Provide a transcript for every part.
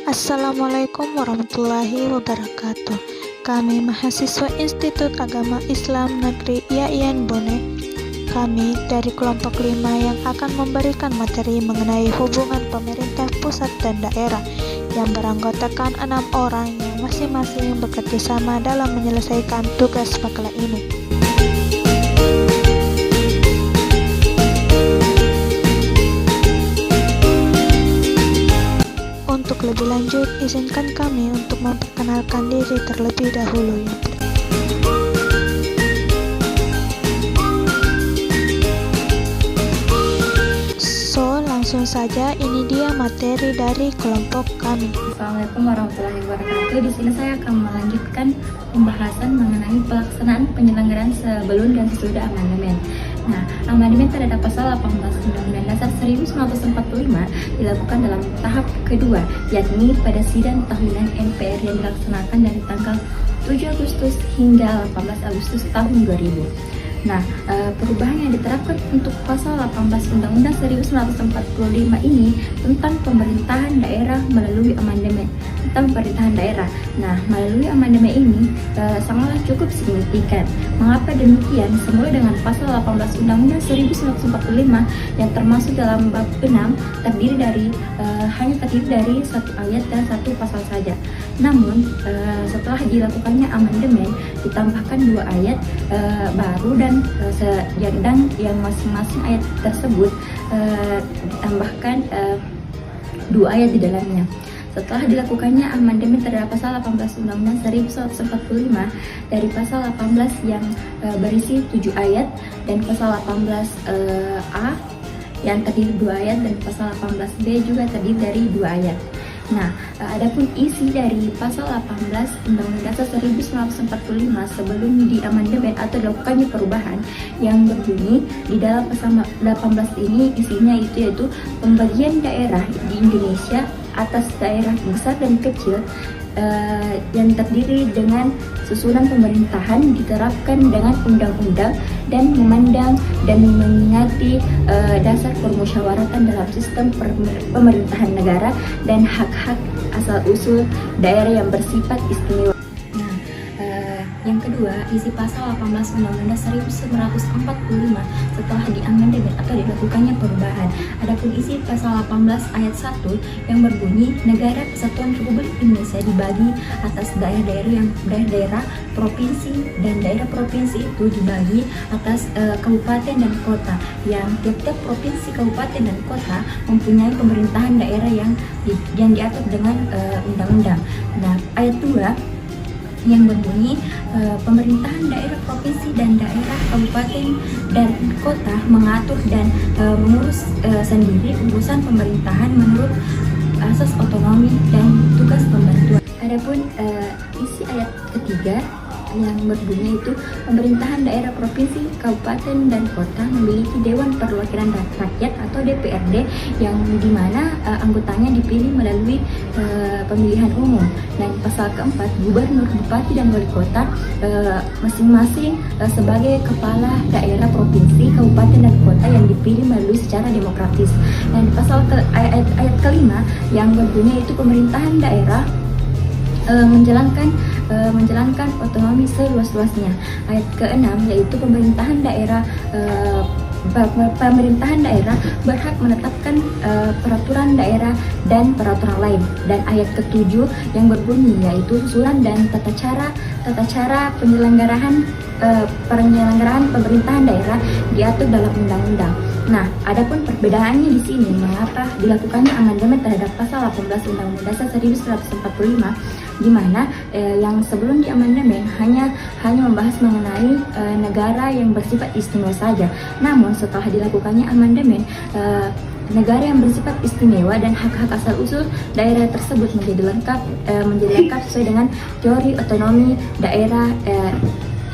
Assalamualaikum warahmatullahi wabarakatuh. Kami mahasiswa Institut Agama Islam Negeri IAIN Bone. Kami dari kelompok 5 yang akan memberikan materi mengenai hubungan pemerintah pusat dan daerah yang beranggotakan 6 orang yang masing-masing bekerja sama dalam menyelesaikan tugas makalah ini. Untuk lebih lanjut, izinkan kami untuk memperkenalkan diri terlebih dahulu. Langsung saja, ini dia materi dari kelompok kami. Assalamualaikum warahmatullahi wabarakatuh. Di sini saya akan melanjutkan pembahasan mengenai pelaksanaan penyelenggaraan sebelum dan sesudah amandemen. Nah, amandemen terhadap pasal 18 Undang-Undang Dasar 1945 dilakukan dalam tahap kedua, yakni pada sidang tahunan MPR yang dilaksanakan dari tanggal 7 Agustus hingga 18 Agustus tahun 2000. Nah, perubahan yang diterapkan untuk pasal 18 Undang-Undang 1945 ini tentang pemerintahan daerah melalui amandemen. Nah, melalui amandemen ini sangatlah cukup signifikan. Mengapa demikian? Semula dengan pasal 18 Undang-Undang 1945 yang termasuk dalam bab 6 hanya terdiri dari satu ayat dan satu pasal saja. Namun, setelah dilakukannya amandemen, ditambahkan 2 ayat baru dan yang masing-masing ayat tersebut ditambahkan 2 ayat di dalamnya. Setelah dilakukannya amandemen terhadap pasal 18 Undang-Undang 1945 dari pasal 18 yang berisi 7 ayat dan pasal 18 A yang terdiri 2 ayat dan pasal 18 B juga terdiri dari 2 ayat. Nah, adapun isi dari pasal 18 Undang-Undang Dasar 1945 sebelum diamandemen atau dilakukannya perubahan yang berbunyi di dalam pasal 18 ini isinya yaitu pembagian daerah di Indonesia atas daerah besar dan kecil yang terdiri dengan susunan pemerintahan diterapkan dengan undang-undang dan memandang dan mengingati dasar permusyawaratan dalam sistem pemerintahan negara dan hak-hak asal-usul daerah yang bersifat istimewa. Yang kedua, isi pasal 18 Undang-Undang 1945 setelah diamandemen atau dilakukannya perubahan. Adapun isi pasal 18 ayat 1 yang berbunyi Negara Kesatuan Republik Indonesia dibagi atas daerah provinsi dan daerah provinsi itu dibagi atas kabupaten dan kota, yang tiap-tiap provinsi, kabupaten dan kota mempunyai pemerintahan daerah yang diatur dengan undang-undang. Nah, ayat 2 yang berbunyi pemerintahan daerah provinsi dan daerah kabupaten dan kota mengatur dan mengurus sendiri urusan pemerintahan menurut asas otonomi dan tugas pembantuan. Adapun isi ayat ketiga yang berbunyi itu pemerintahan daerah provinsi, kabupaten dan kota memiliki Dewan Perwakilan Rakyat atau DPRD yang dimana anggotanya dipilih melalui pemilihan umum. Dan pasal keempat, gubernur, bupati dan wali kota masing-masing sebagai kepala daerah provinsi, kabupaten dan kota yang dipilih melalui secara demokratis. Dan pasal ayat kelima yang berbunyi itu pemerintahan daerah menjalankan otonomi seluas-luasnya. Ayat ke-6 yaitu pemerintahan daerah berhak menetapkan peraturan daerah dan peraturan lain. Dan ayat ke-7 yang berbunyi yaitu susunan dan tata cara penyelenggaraan pemerintahan daerah diatur dalam undang-undang. Nah, adapun perbedaannya di sini mengapa dilakukannya amandemen terhadap pasal 18 Undang-Undang Dasar 1945 di mana yang sebelum diamandemen hanya membahas mengenai negara yang bersifat istimewa saja. Namun setelah dilakukannya amandemen, negara yang bersifat istimewa dan hak-hak asal-usul daerah tersebut menjadi lengkap sesuai dengan teori otonomi daerah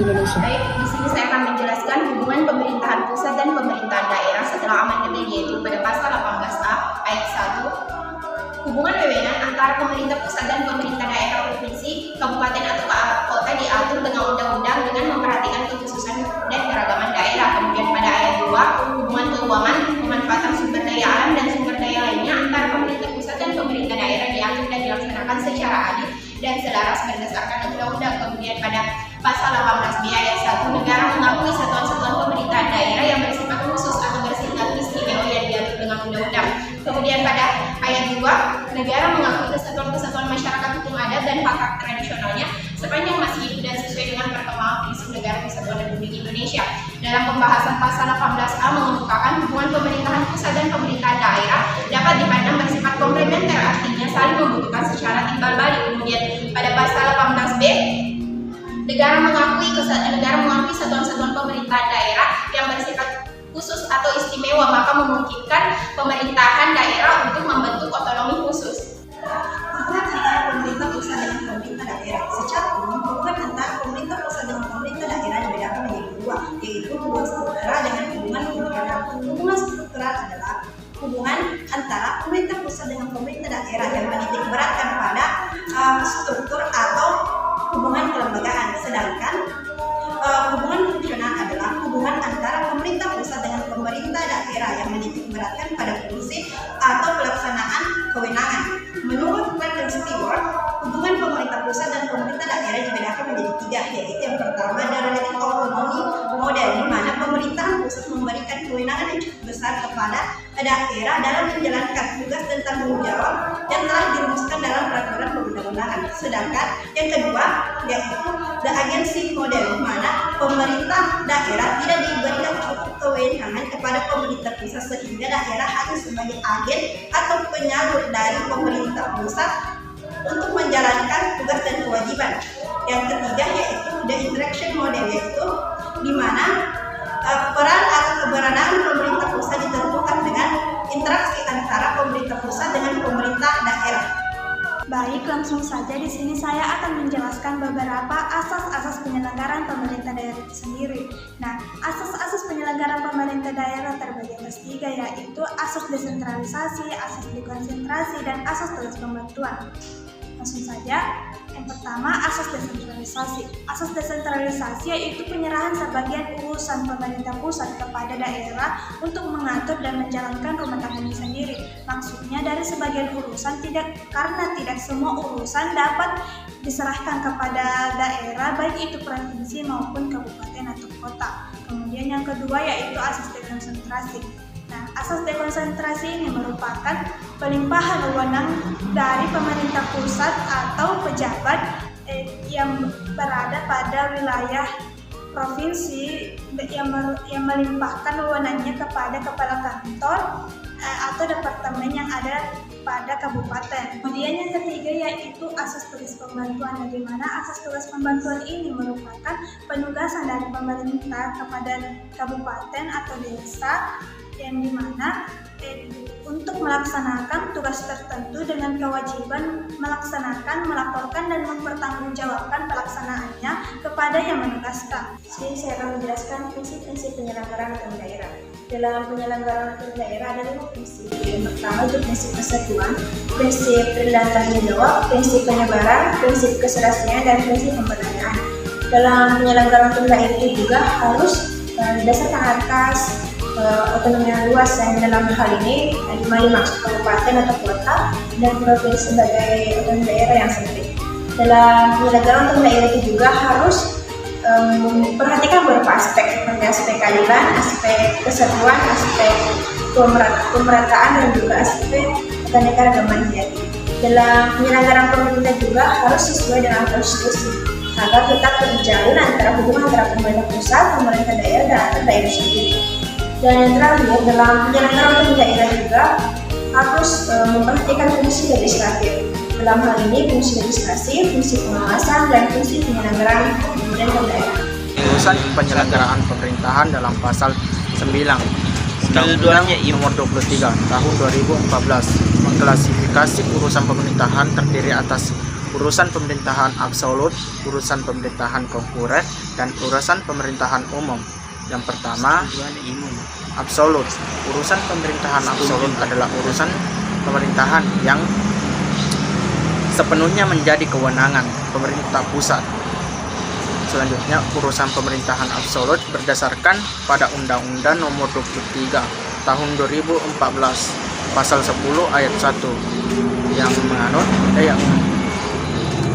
Indonesia. Baik, di sini saya akan menjelaskan hubungan pemerintahan pusat dan pemerintahan daerah setelah amandemen, yaitu pada pasal 18A ayat 1. Hubungan wewenang antara pemerintah pusat dan pemerintah daerah provinsi, kabupaten atau kota diatur dengan undang-undang dengan memperhatikan kekhususan dan keragaman daerah. Kemudian pada ayat 2, hubungan keuangan, pemanfaatan sumber daya alam dan sumber daya lainnya antara pemerintah pusat dan pemerintah daerah diatur dan dilaksanakan secara adil dan selaras berdasarkan undang-undang. Kemudian pada pasal 18B ayat 1, negara mengakui satuan-satuan pemerintahan daerah yang bersifat khusus atau bersifat istimewa yang diatur dengan undang-undang. Kemudian pada ayat 2, negara mengakui kesatuan-kesatuan masyarakat hukum adat dan hak-hak tradisionalnya sepanjang masih hidup dan sesuai dengan perkembangan prinsip negara kesatuan Republik Indonesia. Dalam pembahasan pasal 18A mengemukakan hubungan pemerintahan pusat dan pemerintahan daerah dapat dipandang bersifat komplementer, artinya saling membutuhkan secara timbal balik. Kemudian pada pasal 18B, negara mengakui satuan-satuan pemerintahan daerah yang bersifat khusus atau istimewa, maka memungkinkan pemerintahan daerah untuk membentuk otonomi khusus. Hubungan antara pemerintah pusat dengan pemerintah daerah. Secara umum, hubungan antara pemerintah pusat dengan pemerintah daerah dibedakan menjadi dua, yaitu hubungan struktural dengan hubungan fungsional. Hubungan struktural adalah hubungan antara pemerintah pusat dengan pemerintah daerah yang menitik beratkan pada struktur atau hubungan kelembagaan, sedangkan hubungan fungsional adalah hubungan antara pemerintah pusat dengan pemerintah daerah yang menitik beratkan pada fungsi atau pelaksanaan kewenangan. Menurut Clark dan Stewart, hubungan pemerintah pusat dan pemerintah daerah dibedakan menjadi tiga, yaitu yang pertama the relative autonomy model, di mana pemerintahan pusat memberikan kewenangan yang cukup besar kepada daerah dalam menjalankan tugas dan tanggung jawab yang telah dirumuskan dalam peraturan perundang-undangan. Sedangkan yang kedua yaitu the agency model, di mana pemerintah daerah tidak diberikan cukup kewenangan kepada pemerintah pusat sehingga daerah hanya sebagai agen atau penyalur dari pemerintah pusat untuk menjalankan tugas dan kewajiban. Yang ketiga yaitu the interaction model, yaitu di mana peran atau keberadaan pemerintah pusat ditentukan dengan interaksi antara pemerintah pusat dengan pemerintah daerah. Baik, langsung saja di sini saya akan menjelaskan beberapa asas-asas penyelenggaraan pemerintah daerah itu sendiri. Nah, asas-asas penyelenggaraan pemerintah daerah terbagi atas tiga, yaitu asas desentralisasi, asas dekonsentrasi, dan asas tugas pembantuan. Langsung saja, yang pertama asas desentralisasi. Asas desentralisasi yaitu penyerahan sebagian urusan pemerintah pusat kepada daerah untuk mengatur dan menjalankan rumah tangganya sendiri. Maksudnya dari sebagian urusan karena tidak semua urusan dapat diserahkan kepada daerah, baik itu provinsi maupun kabupaten atau kota. Kemudian yang kedua yaitu asas dekonsentrasi. Nah, asas dekonsentrasi ini merupakan pelimpahan wewenang dari pemerintah pusat atau pejabat yang berada pada wilayah provinsi yang melimpahkan wewenangnya kepada kepala kantor atau departemen yang ada pada kabupaten. Kemudian yang ketiga yaitu asas tugas pembantuan, di mana asas tugas pembantuan ini merupakan penugasan dari pemerintah kepada kabupaten atau desa, yang dimana untuk melaksanakan tugas tertentu dengan kewajiban melaporkan dan mempertanggungjawabkan pelaksanaannya kepada yang menugaskan. Sini saya akan menjelaskan prinsip-prinsip penyelenggaraan otonomi daerah. Dalam penyelenggaraan otonomi daerah ada 5 prinsip. Yang pertama itu prinsip persatuan, prinsip perilihan tanggung jawab, prinsip penyebaran, prinsip keserasian, dan prinsip pemberdayaan. Dalam penyelenggaraan otonomi daerah itu juga harus berdasarkan atas otonomi yang luas, yang dalam hal ini dimaksud kabupaten atau kota dan provinsi sebagai otonomi daerah yang sempit. Dalam penyelenggaraan otonomi daerah itu juga harus memperhatikan beberapa aspek seperti aspek keadilan, aspek kesatuan, aspek pemerataan, dan juga aspek keanekaragaman hayati. Dalam penyelenggaraan pemerintah juga harus sesuai dengan konstitusi agar tetap terjalin antara hubungan antara pemerintah pusat, pemerintah daerah, dan antar daerah sendiri. Dan yang terakhir, dalam penyelenggaraan otonomi daerah juga harus memperhatikan fungsi legislatif. Dalam hal ini fungsi legislasi, fungsi pengawasan, dan fungsi penyelenggaraan pemerintahan daerah. Urusan penyelenggaraan pemerintahan dalam pasal 9 Undang-Undang Nomor 23 Tahun 2014 mengklasifikasi urusan pemerintahan terdiri atas urusan pemerintahan absolut, urusan pemerintahan konkuren, dan urusan pemerintahan umum. Yang pertama, absolut. Urusan pemerintahan absolut adalah urusan pemerintahan yang sepenuhnya menjadi kewenangan pemerintah pusat. Selanjutnya, urusan pemerintahan absolut berdasarkan pada Undang-Undang Nomor 23 Tahun 2014 Pasal 10 Ayat 1. yang menganut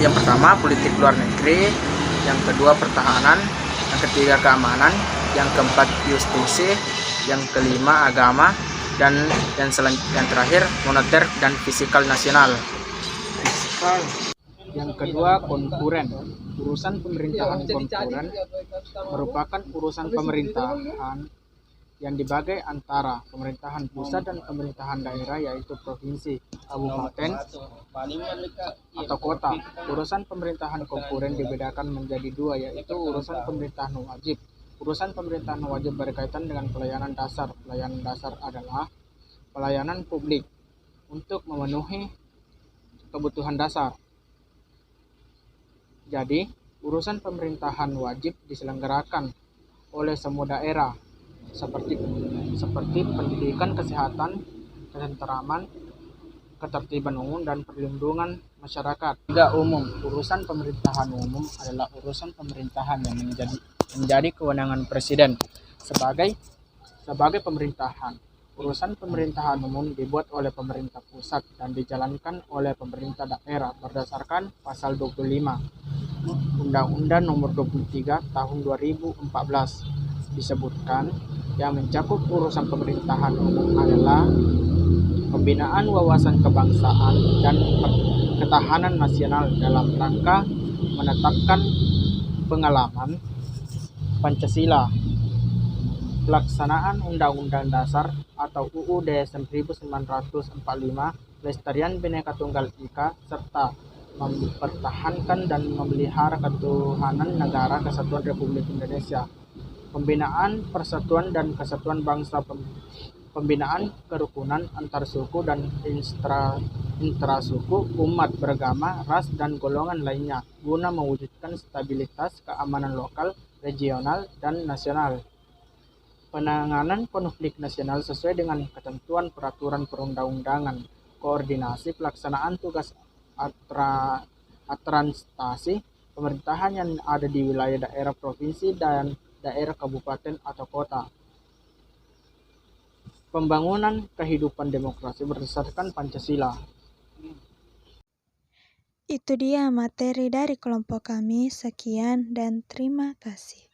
yang pertama politik luar negeri, yang kedua pertahanan, yang ketiga keamanan, yang keempat justisi, yang kelima agama, dan yang terakhir moneter dan fiskal nasional. Yang kedua konkuren. Urusan pemerintahan konkuren merupakan urusan pemerintahan yang dibagi antara pemerintahan pusat dan pemerintahan daerah, yaitu provinsi, kabupaten, atau kota. Urusan pemerintahan konkuren dibedakan menjadi dua, yaitu urusan pemerintahan wajib. Urusan pemerintahan wajib berkaitan dengan pelayanan dasar. Pelayanan dasar adalah pelayanan publik untuk memenuhi kebutuhan dasar. Jadi, urusan pemerintahan wajib diselenggarakan oleh semua daerah, seperti pendidikan, kesehatan, ketentraman, ketertiban umum, dan perlindungan masyarakat. Tiga umum. Urusan pemerintahan umum adalah urusan pemerintahan yang menjadi kewenangan presiden sebagai pemerintahan. Urusan pemerintahan umum dibuat oleh pemerintah pusat dan dijalankan oleh pemerintah daerah berdasarkan pasal 25 Undang-Undang Nomor 23 Tahun 2014. Disebutkan yang mencakup urusan pemerintahan umum adalah pembinaan wawasan kebangsaan dan ketahanan nasional dalam rangka menetapkan pengalaman Pancasila, pelaksanaan Undang-Undang Dasar atau UUD 1945, pelestarian Bhinneka Tunggal Ika, serta mempertahankan dan memelihara ketuhanan negara kesatuan Republik Indonesia, pembinaan persatuan dan kesatuan bangsa, pembinaan kerukunan antar suku dan intrasuku, umat beragama, ras, dan golongan lainnya, guna mewujudkan stabilitas, keamanan lokal, regional, dan nasional. Penanganan konflik nasional sesuai dengan ketentuan peraturan perundang-undangan, koordinasi pelaksanaan tugas administrasi pemerintahan yang ada di wilayah daerah provinsi dan daerah kabupaten atau kota. Pembangunan kehidupan demokrasi berdasarkan Pancasila. Itu dia materi dari kelompok kami. Sekian dan terima kasih.